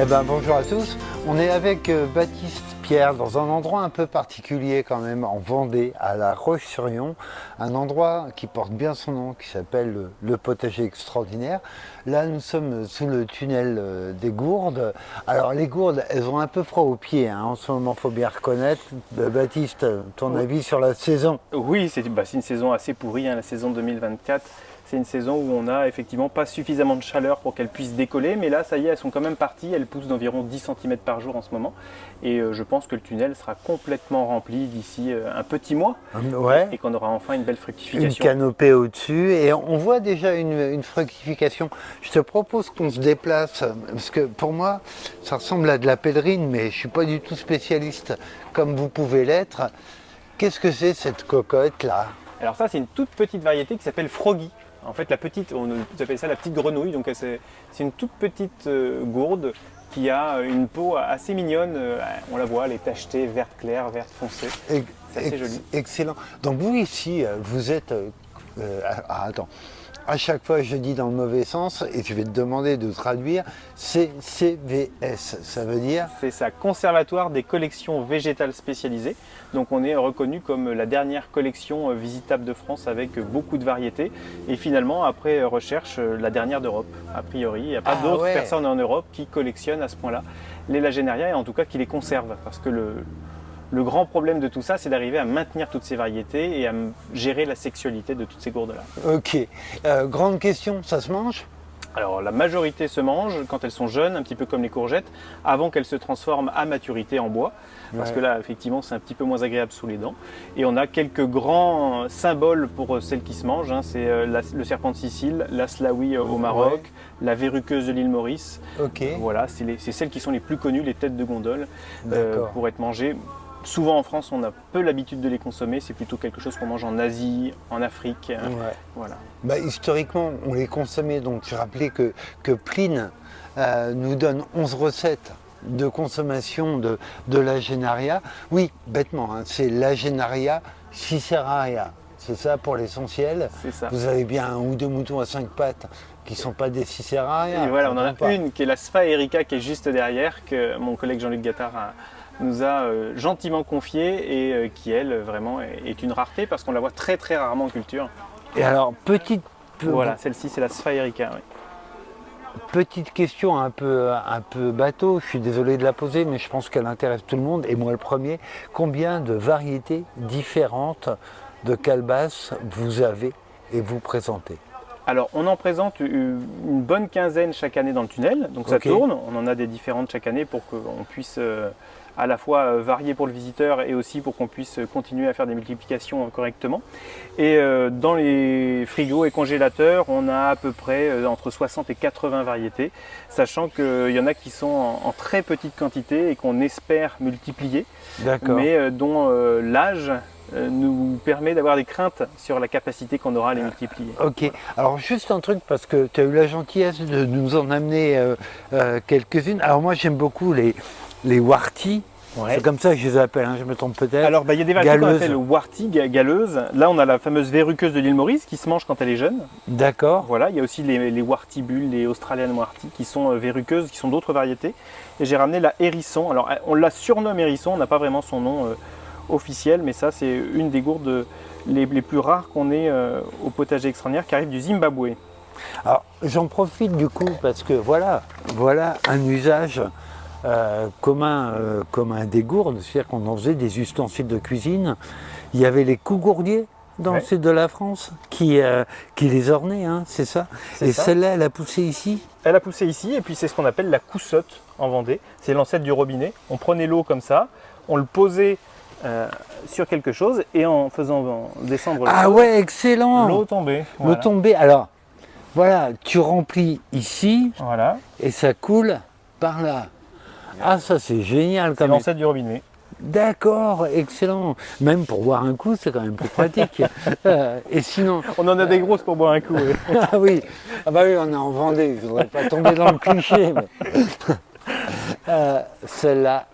Eh ben, bonjour à tous, on est avec Baptiste Pierre dans un endroit un peu particulier quand même, en Vendée, à La Roche-sur-Yon, un endroit qui porte bien son nom, qui s'appelle le Potager Extraordinaire. Là nous sommes sous le tunnel des Gourdes. Alors les Gourdes, elles ont un peu froid aux pieds, hein, en ce moment, il faut bien reconnaître. Baptiste, ton avis sur la saison? Oui, c'est une saison assez pourrie, hein, la saison 2024. C'est une saison où on n'a effectivement pas suffisamment de chaleur pour qu'elles puissent décoller, mais là, ça y est, elles sont quand même parties. Elles poussent d'environ 10 cm par jour en ce moment. Et je pense que le tunnel sera complètement rempli d'ici un petit mois. Ouais. Et qu'on aura enfin une belle fructification. Une canopée au-dessus, et on voit déjà une fructification. Je te propose qu'on se déplace, parce que pour moi, ça ressemble à de la pèlerine, mais je ne suis pas du tout spécialiste comme vous pouvez l'être. Qu'est-ce que c'est cette cocotte-là? Alors ça, c'est une toute petite variété qui s'appelle Froggy. En fait, on appelle ça la petite grenouille. Donc c'est une toute petite gourde qui a une peau assez mignonne. On la voit, elle est tachetée, verte claire, verte foncée. C'est assez joli. Excellent. Donc vous ici, vous êtes... attends. À chaque fois, je dis dans le mauvais sens, et je vais te demander de traduire, CCVS, ça veut dire? C'est ça, Conservatoire des collections végétales spécialisées. Donc on est reconnu comme la dernière collection visitable de France avec beaucoup de variétés. Et finalement, après recherche, la dernière d'Europe, a priori. Il n'y a pas d'autres personnes en Europe qui collectionnent à ce point-là les Lagenaria, et en tout cas qui les conservent. Parce que le grand problème de tout ça, c'est d'arriver à maintenir toutes ces variétés et à gérer la sexualité de toutes ces gourdes-là. Ok. Grande question, ça se mange? Alors la majorité se mange quand elles sont jeunes, un petit peu comme les courgettes, avant qu'elles se transforment à maturité en bois. Parce que là, effectivement, c'est un petit peu moins agréable sous les dents. Et on a quelques grands symboles pour celles qui se mangent. Hein. C'est le serpent de Sicile, la slaoui au Maroc, la verruqueuse de l'île Maurice. Voilà, c'est celles qui sont les plus connues, les têtes de gondole, pour être mangées. Souvent en France, on a peu l'habitude de les consommer. C'est plutôt quelque chose qu'on mange en Asie, en Afrique. Voilà. Bah, historiquement, on les consommait. Donc, je rappelais que Pline nous donne 11 recettes de consommation de Lagenaria. Oui, bêtement, hein, c'est Lagenaria Ciceraria. C'est ça pour l'essentiel. C'est ça. Vous avez bien un ou deux moutons à 5 pattes qui ne sont pas des Ciceraria. Et voilà, on en a une qui est la Sphærica qui est juste derrière, que mon collègue Jean-Luc Gattard nous a gentiment confié et qui, elle, vraiment est une rareté parce qu'on la voit très très rarement en culture. Et alors, Voilà, celle-ci c'est la Sphærica. Oui. Petite question un peu bateau, je suis désolé de la poser, mais je pense qu'elle intéresse tout le monde, et moi le premier. Combien de variétés différentes de calebasse vous avez et vous présentez? Alors, on en présente une bonne quinzaine chaque année dans le tunnel, donc ça tourne. On en a des différentes chaque année pour qu'on puisse à la fois varier pour le visiteur et aussi pour qu'on puisse continuer à faire des multiplications correctement. Et dans les frigos et congélateurs, on a à peu près entre 60 et 80 variétés, sachant qu'il y en a qui sont en très petite quantité et qu'on espère multiplier, mais dont l'âge nous permet d'avoir des craintes sur la capacité qu'on aura à les multiplier. Ok, alors juste un truc, parce que tu as eu la gentillesse de nous en amener quelques-unes. Alors moi j'aime beaucoup les warty. C'est comme ça que je les appelle, hein, je me trompe peut-être. Alors il y a des variétés qu'on appelle warty, galeuse. Là on a la fameuse verruqueuse de l'île Maurice qui se mange quand elle est jeune. D'accord. Voilà, il y a aussi les warty bulles, les Australian warty qui sont verruqueuses, qui sont d'autres variétés. Et j'ai ramené la hérisson. Alors on la surnomme hérisson, on n'a pas vraiment son nom officiel, mais ça c'est une des gourdes les plus rares qu'on ait au potager extraordinaire, qui arrive du Zimbabwe. Alors j'en profite du coup parce que voilà un usage commun des gourdes, c'est-à-dire qu'on en faisait des ustensiles de cuisine. Il y avait les cougourdiers dans le sud de la France qui les ornaient, hein, c'est ça? Et celle-là, elle a poussé ici? Elle a poussé ici, et puis c'est ce qu'on appelle la coussotte en Vendée. C'est l'ancêtre du robinet. On prenait l'eau comme ça, on le posait sur quelque chose, et en faisant descendre excellent, l'eau tombait. L'eau tombait. Alors voilà, tu remplis ici, et ça coule par là. Ah, ça c'est génial. C'est l'ancêtre du robinet. D'accord, excellent. Même pour boire un coup, c'est quand même plus pratique. Et sinon, on en a des grosses pour boire un coup. Oui. Ah oui, bah oui, on est en Vendée. Je voudrais pas tomber dans le cliché. Mais... celle-là.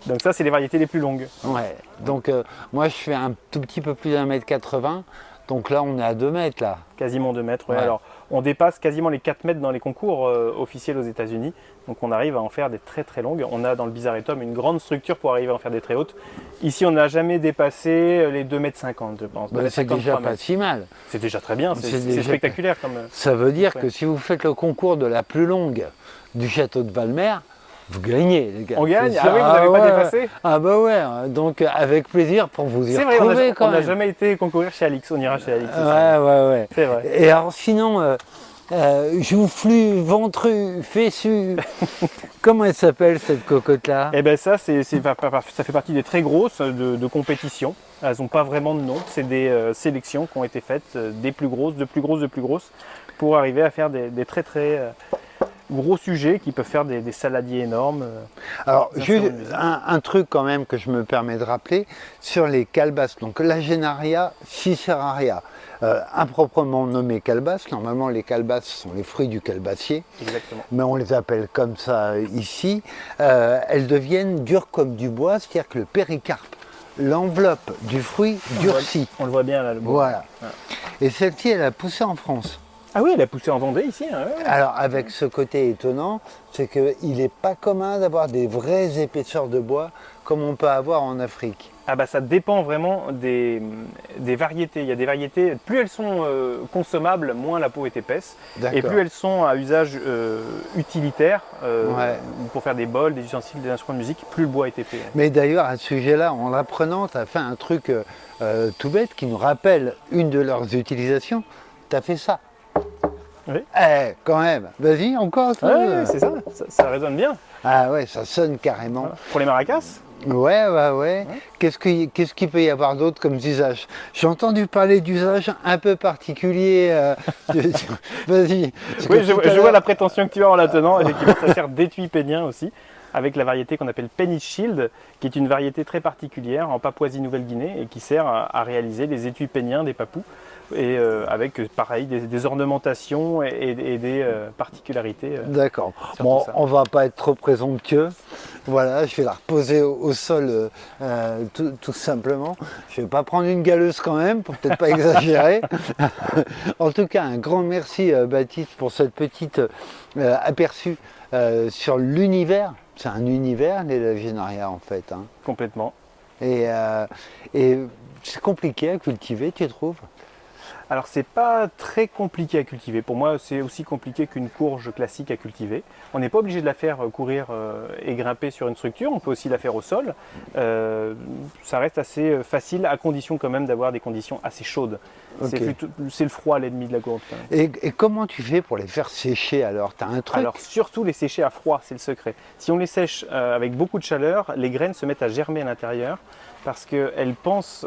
Donc ça, c'est les variétés les plus longues. Ouais. Donc moi, je fais un tout petit peu plus d'1,80 m. Donc là, on est à 2 mètres là. Quasiment 2 mètres. Ouais. Ouais. Alors, on dépasse quasiment les 4 mètres dans les concours officiels aux États-Unis. Donc, on arrive à en faire des très très longues. On a dans le Bizarretum une grande structure pour arriver à en faire des très hautes. Ici, on n'a jamais dépassé les 2,50 mètres, je pense. Bah, c'est déjà pas si mal. C'est déjà très bien. C'est déjà spectaculaire. Ça veut dire Ouais. que si vous faites le concours de la plus longue du château de Valmer, vous gagnez, les gars. On gagne? C'est Ah ça. oui, vous n'avez pas dépassé? Ah bah ouais, donc avec plaisir pour vous y C'est vrai, retrouver quand on n'a même. jamais été concourir chez Alix. On ira chez Alix. Ouais. C'est vrai. Et alors sinon, joufflu, ventru, fessu, comment elle s'appelle cette cocotte-là? Eh bien ça fait partie des très grosses de compétition. Elles n'ont pas vraiment de nom. C'est des sélections qui ont été faites, des plus grosses, de plus grosses, pour arriver à faire des très très gros sujets qui peuvent faire des saladiers énormes. Alors, Des juste instruments de musique. un truc quand même que je me permets de rappeler, sur les calebasses, donc la Genaria Ciceraria, improprement nommée calebasse, normalement les calebasses sont les fruits du calebassier, Exactement. mais on les appelle comme ça ici, elles deviennent dures comme du bois, c'est-à-dire que le péricarpe, l'enveloppe du fruit durcit. On le voit bien là. Le bois. Voilà. Ouais. Et celle-ci, elle a poussé en France. Ah oui, elle a poussé en Vendée ici. Hein, ouais. Alors avec ce côté étonnant, c'est qu'il n'est pas commun d'avoir des vraies épaisseurs de bois comme on peut avoir en Afrique. Ah bah ça dépend vraiment des variétés. Il y a des variétés, plus elles sont consommables, moins la peau est épaisse. Et D'accord. plus elles sont à usage utilitaire, Ouais. pour faire des bols, des ustensiles, des instruments de musique, plus le bois est épais. Mais d'ailleurs, à ce sujet-là, en l'apprenant, tu as fait un truc tout bête qui nous rappelle une de leurs utilisations. Tu as fait ça. Oui. Eh, quand même. Vas-y, encore. toi. Ouais, c'est ça, ça résonne bien. Ah ouais, ça sonne carrément. Voilà. Pour les maracas, Ouais. Qu'est-ce qu'il peut y avoir d'autre comme usage? J'ai entendu parler d'usage un peu particulier. Vas-y. Parce que oui, je tout à vois l'heure- la prétention que tu as en la tenant. Effectivement, ça sert d'étui pénien aussi, avec la variété qu'on appelle Penny Shield, qui est une variété très particulière en Papouasie-Nouvelle-Guinée et qui sert à réaliser les étuis péniens des papous. Et avec pareil des ornementations et des particularités. D'accord. Surtout Bon, ça. on va pas être trop présomptueux. Voilà, je vais la reposer au sol tout simplement. Je vais pas prendre une galeuse quand même, pour peut-être pas exagérer. En tout cas, un grand merci Baptiste pour cette petite aperçu sur l'univers. C'est un univers, les Lagenaria en fait. Hein. Complètement. Et c'est compliqué à cultiver, tu trouves? Alors c'est pas très compliqué à cultiver. Pour moi, c'est aussi compliqué qu'une courge classique à cultiver. On n'est pas obligé de la faire courir et grimper sur une structure. On peut aussi la faire au sol. Ça reste assez facile, à condition quand même d'avoir des conditions assez chaudes. Ok. C'est le froid l'ennemi de la gourde. Quand même. Et comment tu fais pour les faire sécher alors? T'as un truc? Alors surtout les sécher à froid, c'est le secret. Si on les sèche avec beaucoup de chaleur, les graines se mettent à germer à l'intérieur parce qu'elles pensent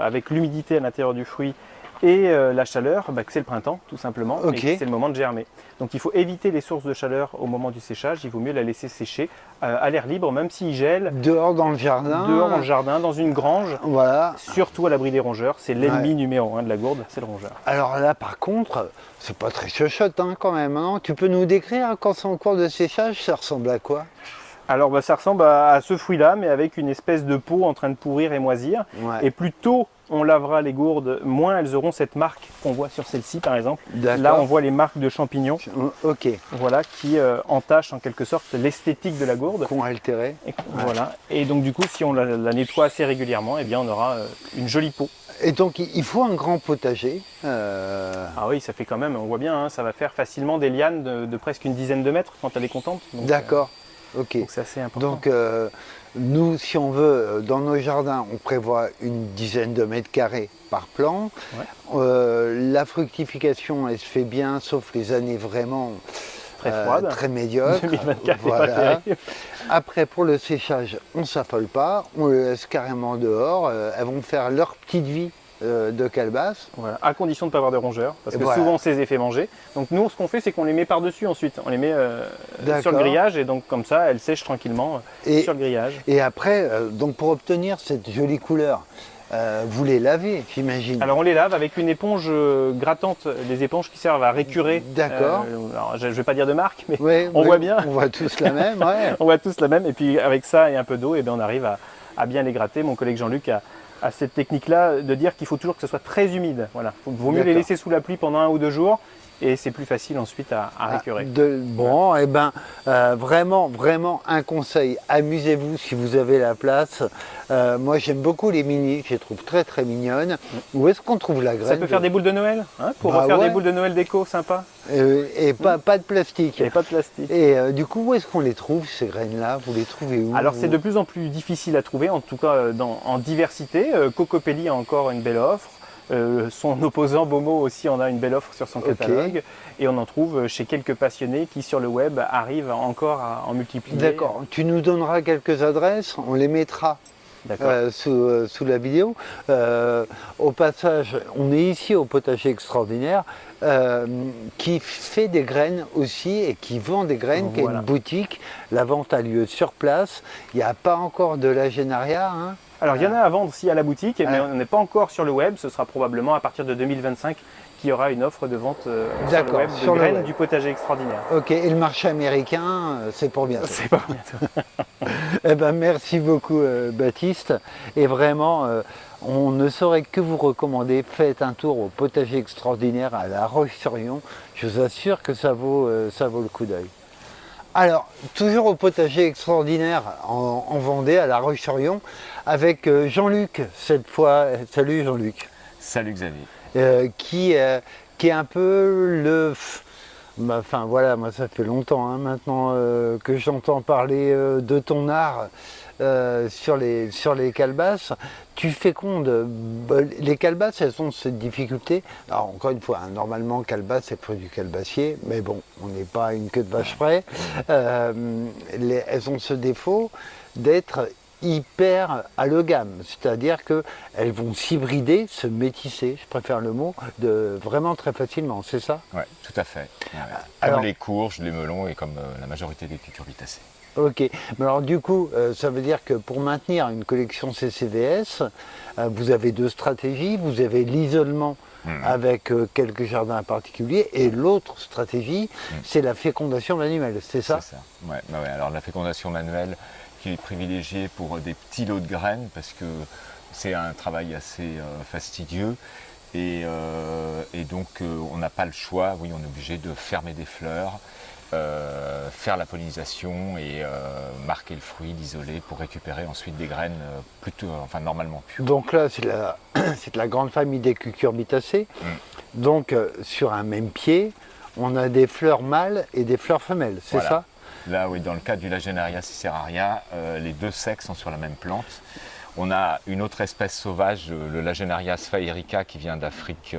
avec l'humidité à l'intérieur du fruit et la chaleur, que c'est le printemps tout simplement, Ok. et que c'est le moment de germer. Donc il faut éviter les sources de chaleur au moment du séchage, il vaut mieux la laisser sécher à l'air libre, même s'il gèle, Dehors dans le jardin? dehors dans le jardin, dans une grange, Voilà. surtout à l'abri des rongeurs. C'est l'ennemi Ouais. numéro 1 de la gourde, c'est le rongeur. Alors là, par contre, c'est pas très chochotte hein, quand même. Non, tu peux nous décrire quand c'est en cours de séchage, ça ressemble à quoi? Alors ça ressemble à ce fruit-là, mais avec une espèce de peau en train de pourrir et moisir. Ouais. Et plus tôt on lavera les gourdes, moins elles auront cette marque qu'on voit sur celle-ci par exemple. D'accord. Là on voit les marques de champignons, Ok. voilà, qui entachent en quelque sorte l'esthétique de la gourde. Con altéré. Et, voilà. Et donc du coup si on la nettoie assez régulièrement, eh bien on aura une jolie peau. Et donc il faut un grand potager. Ah oui, ça fait quand même, on voit bien, hein, ça va faire facilement des lianes de presque une dizaine de mètres quand elle est contente. Donc, D'accord. Ok. donc c'est assez important. Donc nous, si on veut, dans nos jardins, on prévoit une dizaine de mètres carrés par plan. Ouais. La fructification, elle se fait bien, sauf les années vraiment Très froide. très médiocres. 2024 n'est Voilà. pas terrible. Après, pour le séchage, on ne s'affole pas, on le laisse carrément dehors. Elles vont faire leur petite vie de calebasse. Voilà, à condition de ne pas avoir de rongeurs, parce que Voilà. souvent c'est les fait manger. Donc nous, ce qu'on fait, c'est qu'on les met par-dessus ensuite. On les met sur D'accord. le grillage et donc comme ça, elles sèchent tranquillement Et- sur le grillage. Et après, donc pour obtenir cette jolie couleur, vous les lavez, j'imagine. Alors on les lave avec une éponge grattante, des éponges qui servent à récurer. D'accord. Alors, je ne vais pas dire de marque, mais Ouais, on ouais, voit bien. On voit tous la même, ouais. on voit tous la même. Et puis avec ça et un peu d'eau, et bien on arrive à bien les gratter. Mon collègue Jean-Luc à cette technique-là de dire qu'il faut toujours que ce soit très humide. Voilà. Il vaut mieux les D'accord. laisser sous la pluie pendant 1 ou 2 jours et c'est plus facile ensuite à récurer. Bon, et ben, vraiment, vraiment un conseil. Amusez-vous si vous avez la place. Moi, j'aime beaucoup les mini, je les trouve très très mignonnes. Où est-ce qu'on trouve la graine? Ça peut faire des boules de Noël, hein, pour Bah refaire ouais. des boules de Noël déco sympa. Et pas de plastique. Et pas de plastique. Et du coup, où est-ce qu'on les trouve, ces graines-là? Vous les trouvez où? Alors c'est de plus en plus difficile à trouver, en tout cas en diversité. Cocopelli a encore une belle offre. Son opposant Bomo aussi en a une belle offre sur son catalogue. Et on en trouve chez quelques passionnés qui sur le web arrivent encore à en multiplier. D'accord. Tu nous donneras quelques adresses, on les mettra sous la vidéo. Au passage, on est ici au Potager Extraordinaire qui fait des graines aussi et qui vend des graines, qui est une boutique. La vente a lieu sur place. Il n'y a pas encore de l'agénaria, hein. Alors il y en a à vendre aussi à la boutique, mais on n'est pas encore sur le web. Ce sera probablement à partir de 2025 qu'il y aura une offre de vente sur le web de graines du Potager Extraordinaire. Ok, et le marché américain, c'est pour bientôt. C'est pour bientôt. Eh ben, merci beaucoup Baptiste. Et vraiment, on ne saurait que vous recommander, faites un tour au Potager Extraordinaire à La Roche-sur-Yon. Je vous assure que ça vaut le coup d'œil. Alors, toujours au Potager Extraordinaire en Vendée, à La Roche-sur-Yon, avec Jean-Luc cette fois. Salut Jean-Luc. Salut Xavier. Qui est un peu le... Enfin voilà, moi ça fait longtemps maintenant que j'entends parler de ton art sur les calebasses. Tu fécondes. Les calebasses, elles ont cette difficulté. Alors encore une fois, normalement calebasse c'est le fruit du calebassier, mais bon, on n'est pas à une queue de vache près. Elles ont ce défaut d'être hyper allogame, c'est-à-dire qu'elles vont s'hybrider, se métisser, je préfère le mot, vraiment très facilement, c'est ça? Oui, tout à fait. Ouais. Alors, comme les courges, les melons et comme la majorité des cucurbitacées. Ok, mais alors du coup, ça veut dire que pour maintenir une collection CCVS, vous avez 2 stratégies. Vous avez l'isolement avec quelques jardins particuliers, et l'autre stratégie, c'est la fécondation manuelle, c'est ça? C'est ça. Ouais, bah ouais. Alors la fécondation manuelle qui est privilégiée pour des petits lots de graines parce que c'est un travail assez fastidieux. Et donc on n'a pas le choix, oui, on est obligé de fermer des fleurs, faire la pollinisation et marquer le fruit, l'isoler pour récupérer ensuite des graines plutôt, enfin normalement pures. Donc là, c'est de la grande famille des cucurbitacées. Donc sur un même pied, on a des fleurs mâles et des fleurs femelles, c'est ça? Là, oui, dans le cas du Lagenaria ciceraria, les 2 sexes sont sur la même plante. On a une autre espèce sauvage, le Lagenaria sphaerica, qui vient d'Afrique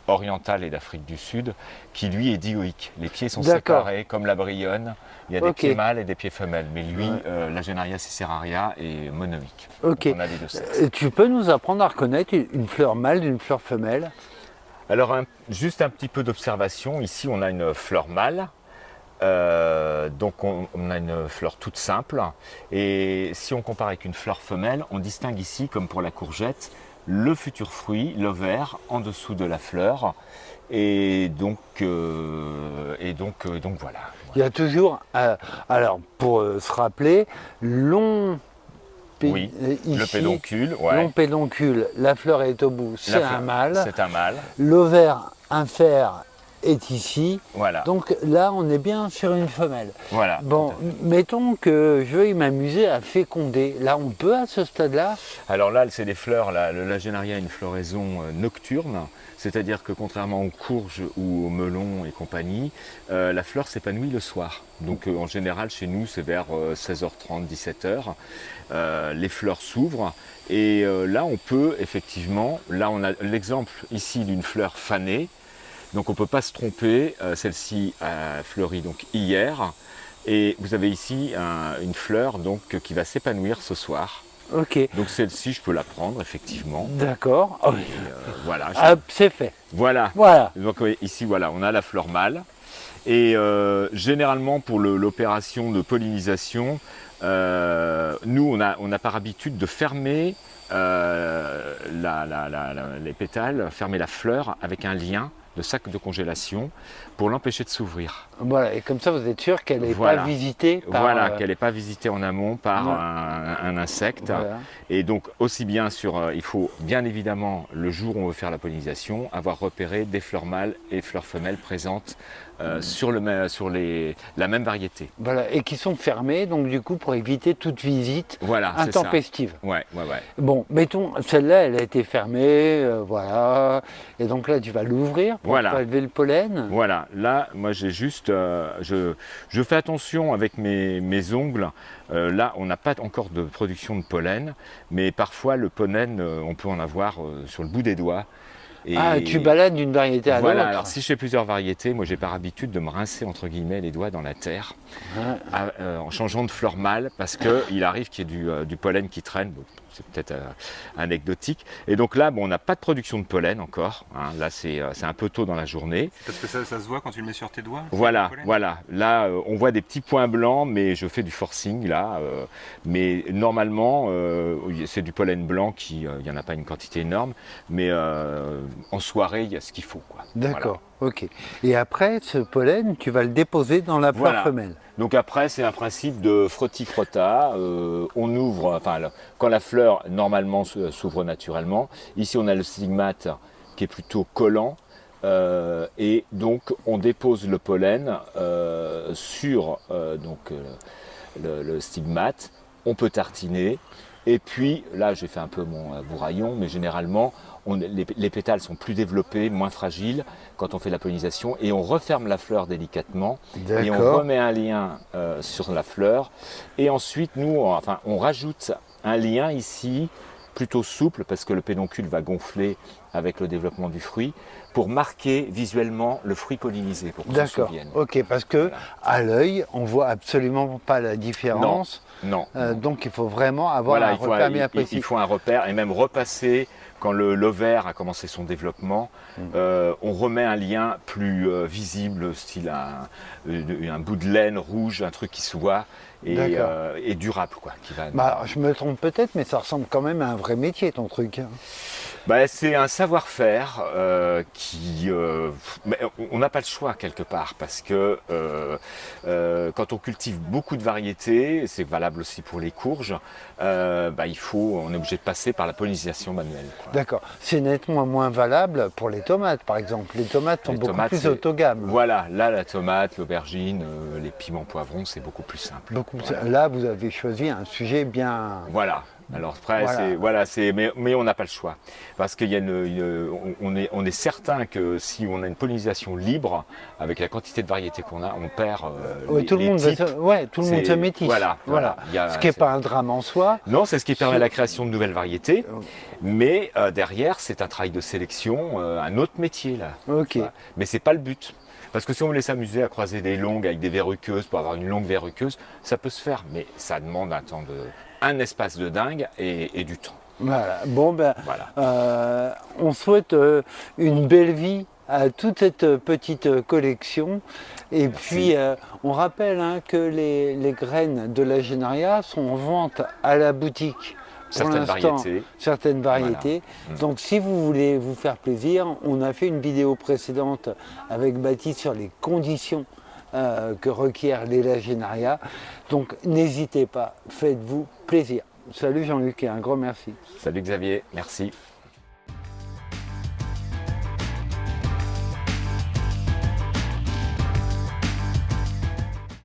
orientale et d'Afrique du Sud, qui lui est dioïque. Les pieds sont séparés comme la brionne. Il y a des pieds mâles et des pieds femelles. Mais lui, Lagenaria ciceraria est monoïque. Ok. Donc on a les 2 sexes. Tu peux nous apprendre à reconnaître une fleur mâle d'une fleur femelle? Alors, juste un petit peu d'observation. Ici, on a une fleur mâle. Donc on a une fleur toute simple, et si on compare avec une fleur femelle, on distingue ici, comme pour la courgette, le futur fruit, l'ovaire, en dessous de la fleur, et donc voilà. Il y a toujours, alors pour se rappeler, long Oui, ici, le pédoncule, long pédoncule, la fleur est au bout, c'est un mâle. C'est un mâle. L'ovaire infère est ici. Voilà. Donc là, on est bien sur une femelle. Voilà. Bon, mettons que je veuille m'amuser à féconder. Là, on peut à ce stade-là? Alors là, c'est des fleurs, le Lagenaria a une floraison nocturne, c'est-à-dire que contrairement aux courges ou aux melons et compagnie, la fleur s'épanouit le soir. Donc en général, chez nous, c'est vers 16h30, 17h. Les fleurs s'ouvrent et là, on peut effectivement, là on a l'exemple ici d'une fleur fanée. Donc on ne peut pas se tromper, celle-ci a fleuri donc hier, et vous avez ici une fleur donc, qui va s'épanouir ce soir. Ok. Donc celle-ci, je peux la prendre effectivement. D'accord. Oh. Voilà. C'est fait. Voilà. Voilà. Donc oui, ici voilà, on a la fleur mâle. Et généralement pour l'opération de pollinisation, nous on n'a par habitude de fermer les pétales, fermer la fleur avec un lien de sac de congélation pour l'empêcher de s'ouvrir. Voilà, et comme ça vous êtes sûr qu'elle n'est Voilà. pas visitée par... Voilà, qu'elle n'est pas visitée en amont par Ouais. un insecte. Voilà. Et donc aussi bien il faut bien évidemment, le jour où on veut faire la pollinisation, avoir repéré des fleurs mâles et fleurs femelles présentes sur la même variété. Voilà, et qui sont fermées, donc du coup pour éviter toute visite Voilà, c'est ça. intempestive. Ouais. Bon, mettons, celle-là, elle a été fermée, voilà, et donc là tu vas l'ouvrir pour Voilà. prélever le pollen. Voilà, là, moi j'ai juste, je fais attention avec mes ongles. Là, on n'a pas encore de production de pollen, mais parfois le pollen, on peut en avoir sur le bout des doigts. Et Ah, tu balades d'une variété à voilà, l'autre. alors si je fais plusieurs variétés, moi j'ai par habitude de me rincer entre guillemets les doigts dans la terre Ouais. en changeant de fleur mâle parce qu'il arrive qu'il y ait du pollen qui traîne. Bon, c'est peut-être anecdotique. Et donc là, bon, on n'a pas de production de pollen encore. Hein. Là, c'est un peu tôt dans la journée. Parce que ça se voit quand tu le mets sur tes doigts. Voilà, le pollen. voilà. Là, on voit des petits points blancs, mais je fais du forcing là. Mais normalement, c'est du pollen blanc il n'y en a pas une quantité énorme, mais en soirée, il y a ce qu'il faut, quoi. D'accord, ok. Et après, ce pollen, tu vas le déposer dans la fleur Voilà. femelle. Donc après, c'est un principe de frotti-frotta. On ouvre, quand la fleur normalement s'ouvre naturellement. Ici, on a le stigmate qui est plutôt collant. Et donc, on dépose le pollen sur le stigmate. On peut tartiner. Et puis, là, j'ai fait un peu mon bourraillon, mais généralement, les pétales sont plus développés, moins fragiles quand on fait la pollinisation. Et on referme la fleur délicatement. Et on D'accord. remet un lien sur la fleur. Et ensuite, on rajoute un lien ici, plutôt souple, parce que le pédoncule va gonfler avec le développement du fruit, pour marquer visuellement le fruit pollinisé, pour qu'on s'en D'accord, souvienne. ok, parce que Voilà. à l'œil, on voit absolument pas la différence. Non. Donc il faut vraiment avoir un repère bien précis. il faut un repère et même repasser quand l'ovaire a commencé son développement. On remet un lien plus visible, style un bout de laine rouge, un truc qui se voit et durable, quoi. Bah, je me trompe peut-être, mais ça ressemble quand même à un vrai métier ton truc. Hein. C'est un savoir-faire mais on n'a pas le choix quelque part parce que quand on cultive beaucoup de variétés, c'est valable aussi pour les courges, on est obligé de passer par la pollinisation manuelle, quoi. D'accord, c'est nettement moins valable pour les tomates par exemple. Les tomates sont Les beaucoup tomates, plus c'est- autogames. Voilà, là la tomate, l'aubergine, les piments poivrons, c'est beaucoup plus simple. Beaucoup plus- Voilà. Là, vous avez choisi un sujet bien. Voilà. Alors après, Voilà. mais on n'a pas le choix. Parce qu'il y a on est certain que si on a une pollinisation libre, avec la quantité de variétés qu'on a, on perd Ouais, tout le monde types. tout le monde se métisse. Voilà. Il y a- Ce qui n'est pas un drame en soi. Non, c'est ce qui permet la création de nouvelles variétés. Mais derrière, c'est un travail de sélection, un autre métier là. Ok. Voilà. Mais c'est pas le but. Parce que si on voulait s'amuser à croiser des longues avec des verruqueuses pour avoir une longue verruqueuse, ça peut se faire, mais ça demande un espace de dingue et du temps. Voilà. Bon, ben, Voilà. on souhaite une belle vie à toute cette petite collection. Et Merci. puis, on rappelle que les graines de la Génaria sont en vente à la boutique. Pour Certaines l'instant, variétés. certaines variétés. Voilà. Donc si vous voulez vous faire plaisir, on a fait une vidéo précédente avec Baptiste sur les conditions que requiert l'élagénaria. Donc n'hésitez pas, faites-vous plaisir. Salut Jean-Luc et un grand merci. Salut Xavier, merci.